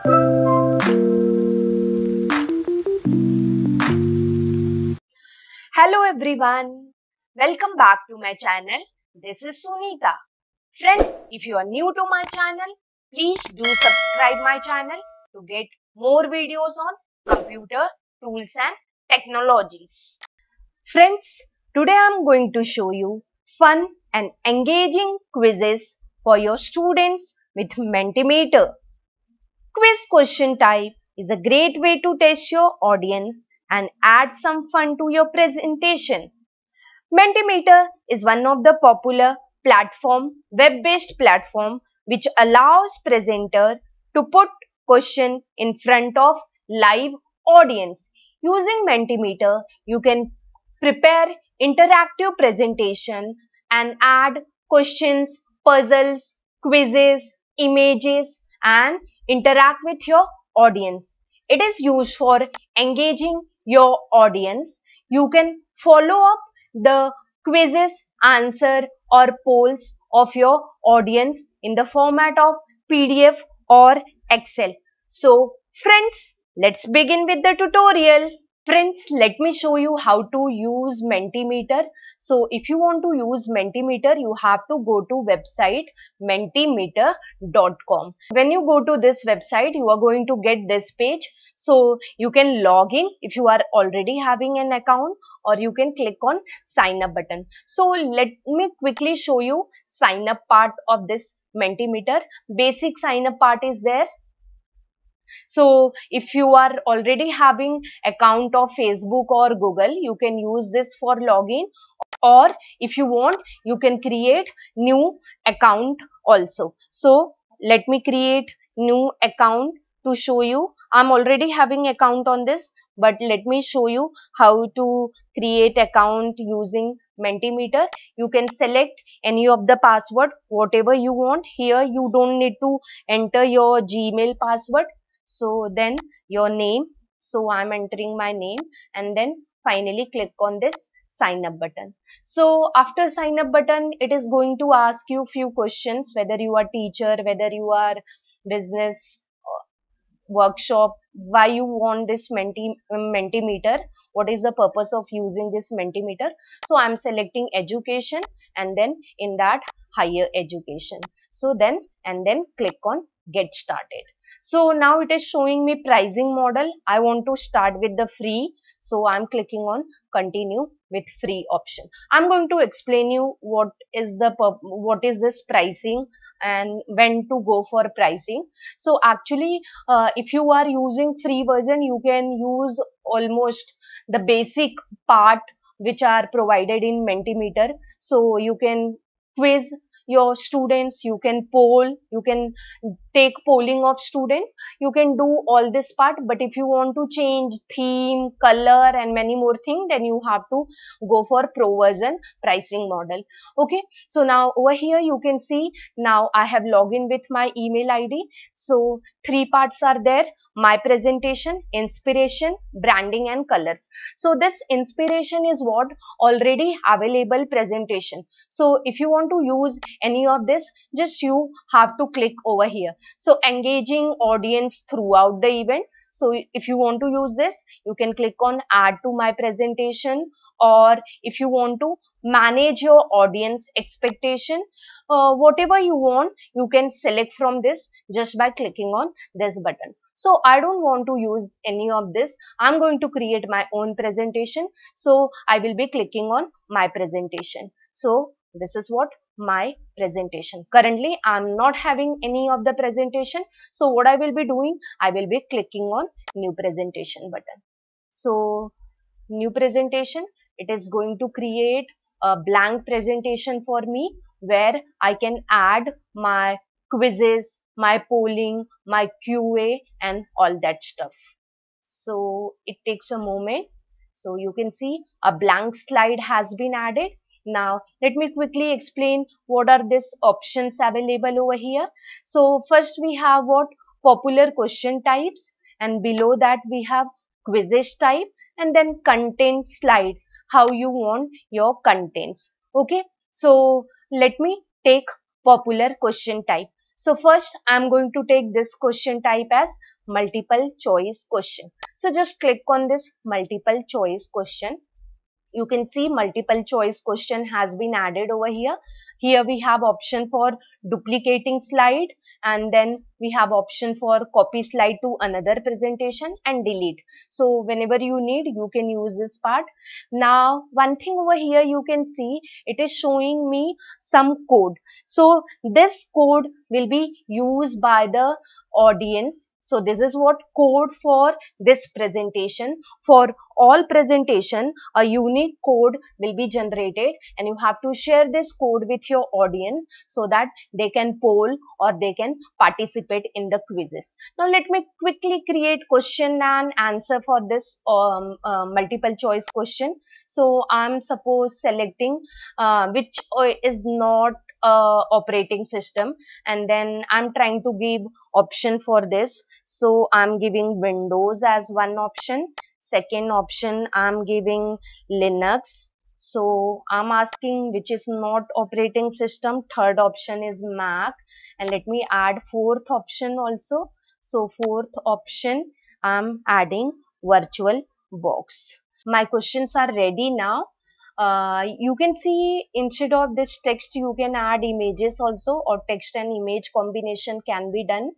Hello everyone, welcome back to my channel. This is Sunita. Friends, if you are new to my channel, please do subscribe my channel to get more videos on computer, tools and technologies. Friends, today I am going to show you fun and engaging quizzes for your students with Mentimeter. Quiz question type is a great way to test your audience and add some fun to your presentation. Mentimeter is one of the popular web-based platform which allows presenter to put question in front of live audience. Using Mentimeter, you can prepare interactive presentation and add questions, puzzles, quizzes, images and interact with your audience. It is used for engaging your audience. You can follow up the quizzes, answer or polls of your audience in the format of PDF or Excel. So friends, let's begin with the tutorial. Friends, let me show you how to use Mentimeter. So if you want to use Mentimeter, you have to go to website mentimeter.com. When you go to this website, you are going to get this page. So you can log in if you are already having an account, or you can click on sign up button. So let me quickly show you sign up part of this Mentimeter. Basic sign up part is there. So if you are already having account of Facebook or Google, you can use this for login, or if you want, you can create new account also. So let me create new account to show you. I'm already having account on this, but let me show you how to create account using Mentimeter. You can select any of the password, whatever you want. Here you don't need to enter your Gmail password. So then your name. So I'm entering my name and then finally click on this sign up button. So after sign up button, it is going to ask you few questions, whether you are teacher, whether you are business workshop, why you want this Mentimeter, what is the purpose of using this Mentimeter. So I'm selecting education and then in that higher education. So then and then click on get started. So now it is showing me pricing model. I want to start with the free. So I'm clicking on continue with free option. I'm going to explain you what is this pricing and when to go for pricing. So actually, if you are using free version, you can use almost the basic part which are provided in Mentimeter. So you can quiz your students, you can poll, you can take polling of student, you can do all this part. But if you want to change theme, color and many more things, then you have to go for pro version pricing model. Okay, so now over here you can see, now I have logged in with my email ID. So three parts are there: my presentation, inspiration, branding and colors. So this inspiration is what already available presentation. So if you want to use any of this, just you have to click over here. So engaging audience throughout the event. So if you want to use this, you can click on add to my presentation, or if you want to manage your audience expectation, whatever you want, you can select from this just by clicking on this button. So I don't want to use any of this. I'm going to create my own presentation. So I will be clicking on my presentation. So this is what my presentation. Currently, I'm not having any of the presentation. So what I will be doing, I will be clicking on new presentation button. So new presentation, it is going to create a blank presentation for me where I can add my quizzes, my polling, my QA and all that stuff. So it takes a moment. So you can see a blank slide has been added. Now let me quickly explain what are these options available over here. So first we have what popular question types, and below that we have quizzes type, and then content slides, how you want your contents. Okay, so let me take popular question type. So first I'm going to take this question type as multiple choice question. So just click on this multiple choice question. You can see multiple choice question has been added over here. Here we have option for duplicating slide, and then we have option for copy slide to another presentation and delete. So whenever you need, you can use this part. Now one thing over here, you can see it is showing me some code. So this code will be used by the audience. So this is what code for this presentation. For all presentation, a unique code will be generated, and you have to share this code with your audience so that they can poll or they can participate in the quizzes. Now let me quickly create question and answer for this multiple choice question. So I'm suppose selecting which is not operating system, and then I'm trying to give option for this. So I'm giving Windows as one option. Second option I'm giving Linux. So I'm asking which is not operating system. Third option is Mac, and let me add fourth option also. So fourth option I'm adding VirtualBox. My questions are ready now. You can see instead of this text you can add images also, or text and image combination can be done.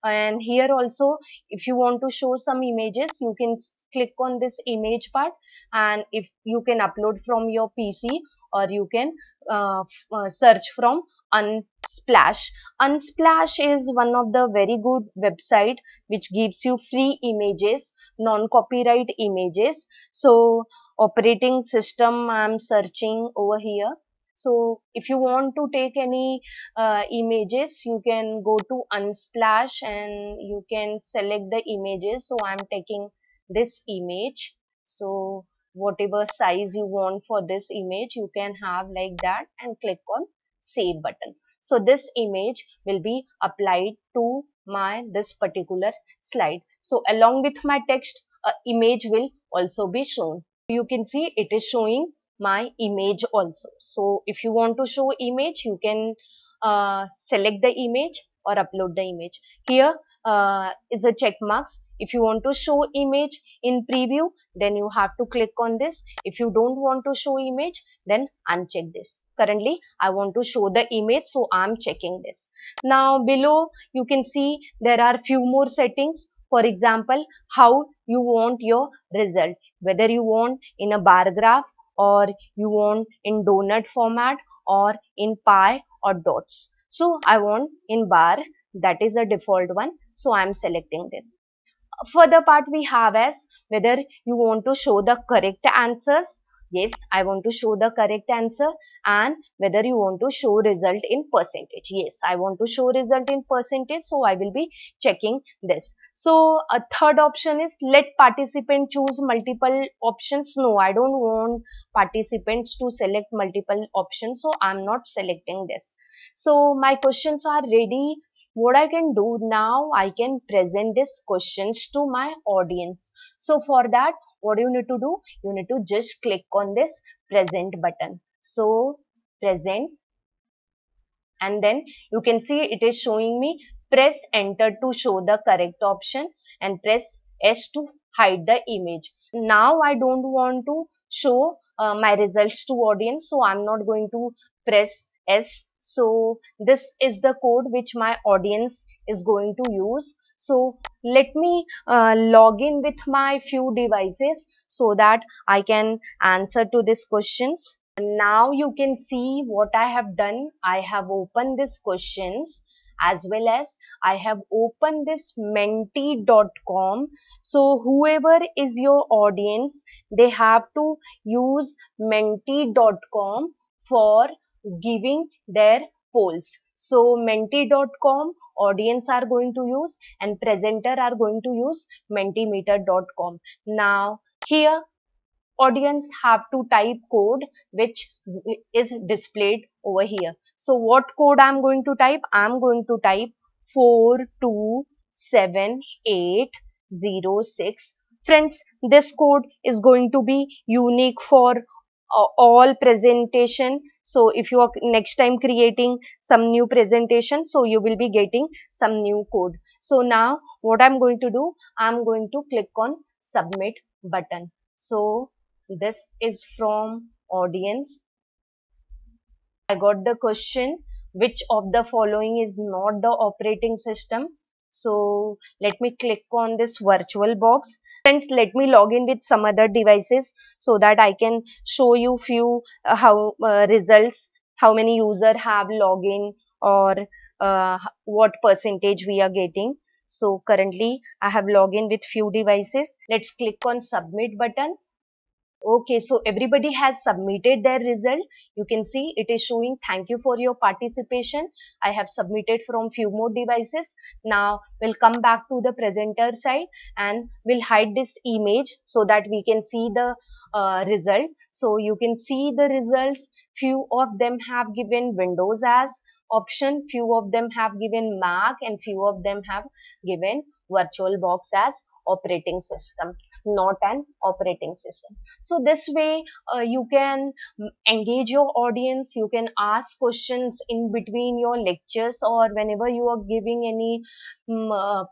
And here also, if you want to show some images, you can click on this image part, and if you can upload from your PC, or you can search from Unsplash. Unsplash is one of the very good website which gives you free images, non-copyright images. So operating system I'm searching over here. So if you want to take any images, you can go to Unsplash and you can select the images. So I'm taking this image. So whatever size you want for this image, you can have like that, and click on save button. So this image will be applied to my this particular slide. So along with my text, image will also be shown. You can see it is showing my image also. So if you want to show image, you can select the image or upload the image. Here is a check marks. If you want to show image in preview, then you have to click on this. If you don't want to show image, then uncheck this. Currently I want to show the image, so I'm checking this. Now below you can see there are few more settings. For example, how you want your result, whether you want in a bar graph, or you want in donut format, or in pie or dots. So I want in bar, that is a default one. So I am selecting this. Further part we have as whether you want to show the correct answers. Yes, I want to show the correct answer. And whether you want to show result in percentage. Yes, I want to show result in percentage, so I will be checking this. So a third option is let participant choose multiple options. No, I don't want participants to select multiple options, so I'm not selecting this. So my questions are ready. What I can do now, I can present these questions to my audience. So for that, what you need to do, you need to just click on this present button. So present, and then you can see it is showing me press enter to show the correct option, and press S to hide the image. Now I don't want to show my results to audience, so I'm not going to press S. So this is the code which my audience is going to use. So let me log in with my few devices so that I can answer to these questions. Now you can see what I have done. I have opened these questions, as well as I have opened this menti.com. So whoever is your audience, they have to use menti.com for giving their polls. So menti.com audience are going to use, and presenter are going to use mentimeter.com. Now here audience have to type code which is displayed over here. So what code I'm going to type? I'm going to type 42780. Friends, this code is going to be unique for all presentation. So if you are next time creating some new presentation, so you will be getting some new code. So now what I'm going to do, I'm going to click on submit button. So this is from audience. I got the question, which of the following is not the operating system? So let me click on this virtual box. Friends, let me log in with some other devices so that I can show you few how results, how many user have login, or what percentage we are getting. So currently I have logged in with few devices. Let's click on submit button. Okay, so everybody has submitted their result. You can see it is showing thank you for your participation. I have submitted from few more devices. Now we'll come back to the presenter side and we'll hide this image so that we can see the result. So you can see the results. Few of them have given Windows as option, few of them have given Mac, and few of them have given VirtualBox as operating system, not an operating system. So this way you can engage your audience, you can ask questions in between your lectures, or whenever you are giving any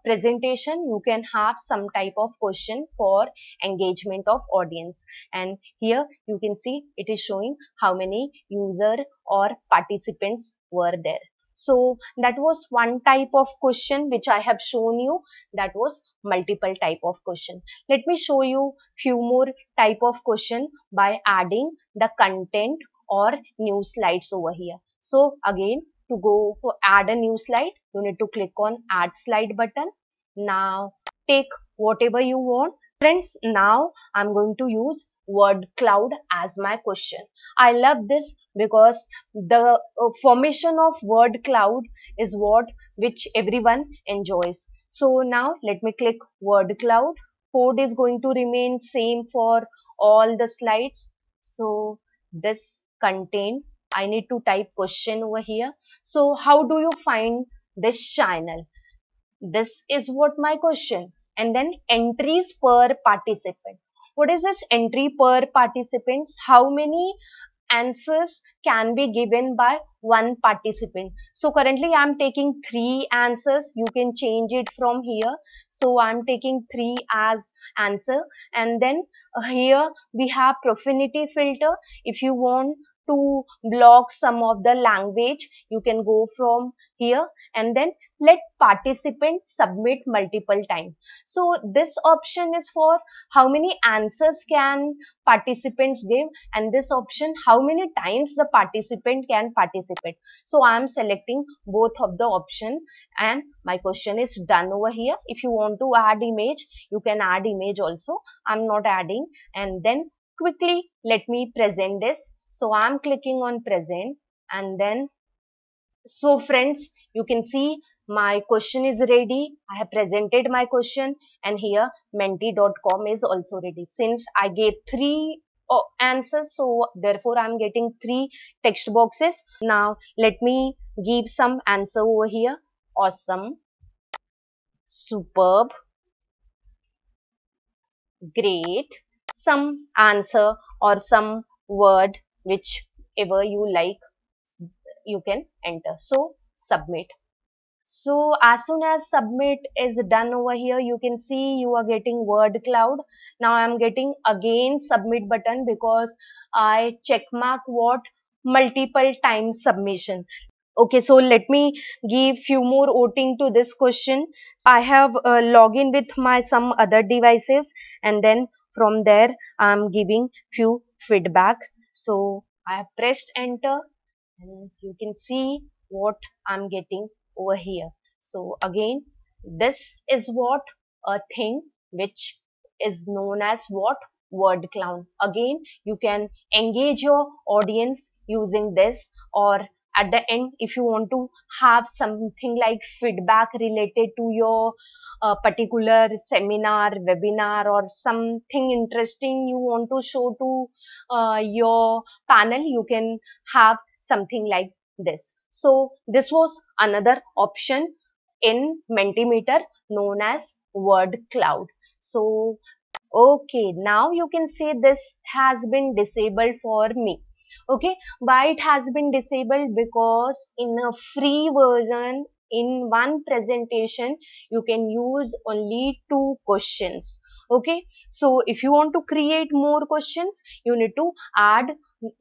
presentation, you can have some type of question for engagement of audience. And here you can see it is showing how many user or participants were there. So that was one type of question which I have shown you, that was multiple type of question. Let me show you few more type of question by adding the content or new slides over here. So again, to go for add a new slide, you need to click on add slide button. Now take whatever you want. Friends, now I'm going to use word cloud as my question. I love this because the formation of word cloud is what which everyone enjoys. So now let me click word cloud. Code is going to remain same for all the slides. So this contain, I need to type question over here. So how do you find this channel? This is what my question. And then entries per participant. What is this entry per participants? How many answers can be given by one participant? So currently I'm taking 3 answers. You can change it from here. So I'm taking 3 as answer. And then here we have profanity filter. If you want to block some of the language, you can go from here. And then let participants submit multiple times. So this option is for how many answers can participants give, and this option how many times the participant can participate. So I am selecting both of the option and my question is done over here. If you want to add image, you can add image also. I'm not adding. And then quickly let me present this. So I'm clicking on present, and then so friends, you can see my question is ready. I have presented my question, and here menti.com is also ready. Since I gave 3 answers, so therefore I'm getting 3 text boxes. Now let me give some answer over here. Awesome, superb, great, some answer or some word whichever you like, you can enter. So submit. So as soon as submit is done over here, you can see you are getting word cloud. Now I am getting again submit button because I check mark what multiple times submission. Okay, so let me give few more voting to this question. I have login with my some other devices, and then from there I am giving few feedback. So I have pressed enter, and you can see what I'm getting over here. So again, this is what a thing which is known as what word cloud. Again, you can engage your audience using this, or at the end if you want to have something like feedback related to your particular seminar, webinar, or something interesting you want to show to your panel, you can have something like this. So this was another option in Mentimeter known as word cloud. So Okay, now you can say this has been disabled for me. Okay, why it has been disabled? Because in a free version, in one presentation, you can use only 2 questions. Okay, so if you want to create more questions, you need to add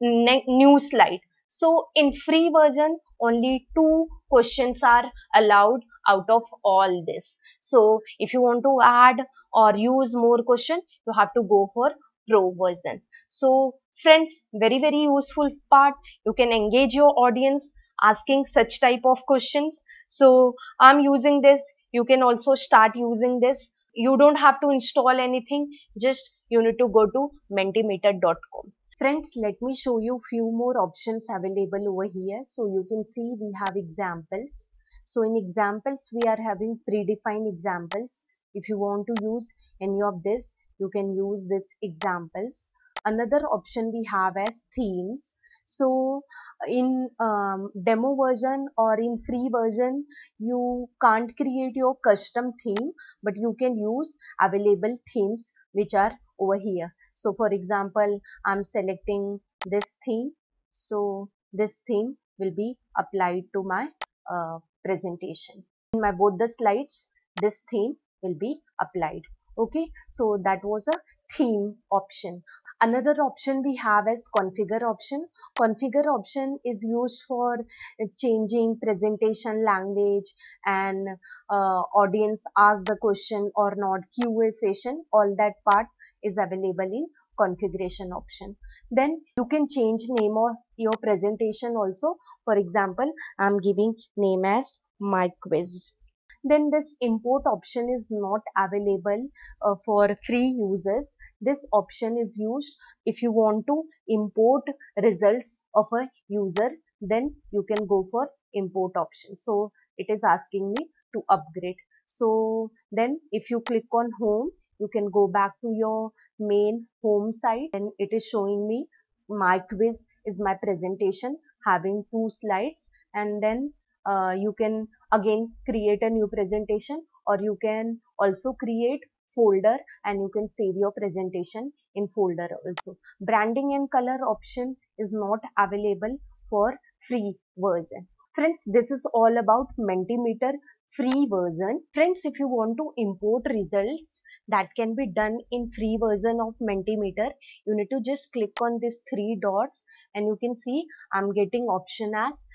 new slide. So in free version, only 2 questions are allowed out of all this. So if you want to add or use more question, you have to go for pro version. So friends, very useful part. You can engage your audience asking such type of questions. So I'm using this, you can also start using this. You don't have to install anything, just you need to go to mentimeter.com. Friends, let me show you few more options available over here. So you can see we have examples. So in examples, we are having predefined examples. If you want to use any of this, you can use this examples. Another option we have as themes. So in demo version or in free version, you can't create your custom theme, but you can use available themes which are over here. So for example, I'm selecting this theme. So this theme will be applied to my presentation. In my both the slides, this theme will be applied. Okay, so that was a theme option. Another option we have is configure option. Configure option is used for changing presentation language and audience ask the question or not, QA session, all that part is available in configuration option. Then you can change name of your presentation also. For example, I'm giving name as my quiz. Then this import option is not available for free users. This option is used if you want to import results of a user, then you can go for import option. So it is asking me to upgrade. So then if you click on home, you can go back to your main home site and it is showing me my quiz is my presentation having 2 slides, and then you can again create a new presentation, or you can also create folder and you can save your presentation in folder also. Branding and color option is not available for free version. Friends, this is all about Mentimeter free version. Friends, if you want to import results that can be done in free version of Mentimeter, you need to just click on these 3 dots and you can see I'm getting option as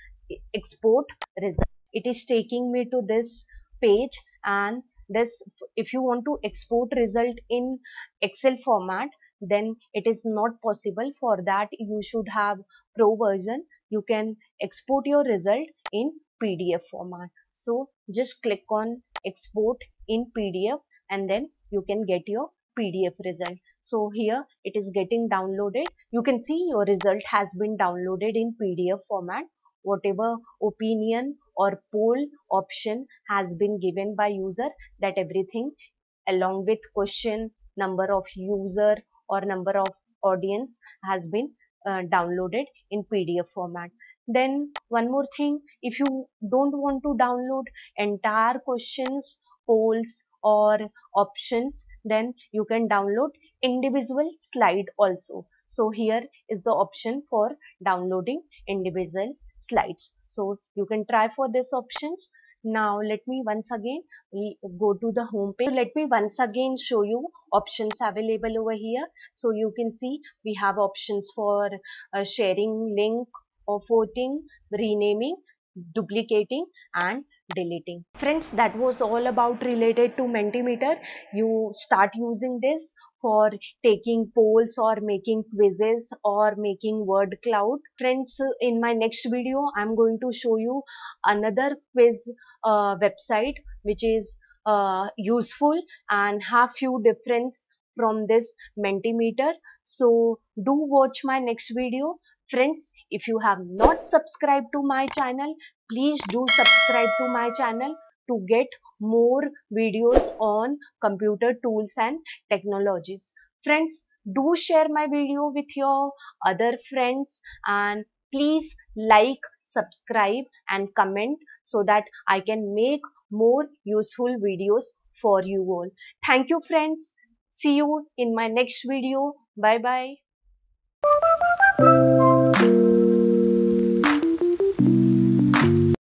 export result. It is taking me to this page, and this, if you want to export result in Excel format, then it is not possible. For that you should have pro version. You can export your result in PDF format. So just click on export in PDF and then you can get your PDF result. So here it is getting downloaded. You can see your result has been downloaded in PDF format. Whatever opinion or poll option has been given by user, that everything along with question, number of user or number of audience has been downloaded in PDF format. Then one more thing, if you don't want to download entire questions, polls or options, then you can download individual slide also. So here is the option for downloading individual slides. So you can try for this options. Now let me once again we go to the home page. Let me once again show you options available over here. So you can see we have options for sharing link or voting, renaming, duplicating and deleting. Friends, that was all about related to Mentimeter. You start using this for taking polls or making quizzes or making word cloud. Friends, in my next video I'm going to show you another quiz website which is useful and have few difference from this Mentimeter. So do watch my next video. Friends, if you have not subscribed to my channel, please do subscribe to my channel to get more videos on computer tools and technologies. Friends, do share my video with your other friends, and please like, subscribe and comment so that I can make more useful videos for you all. Thank you friends. See you in my next video. Bye bye.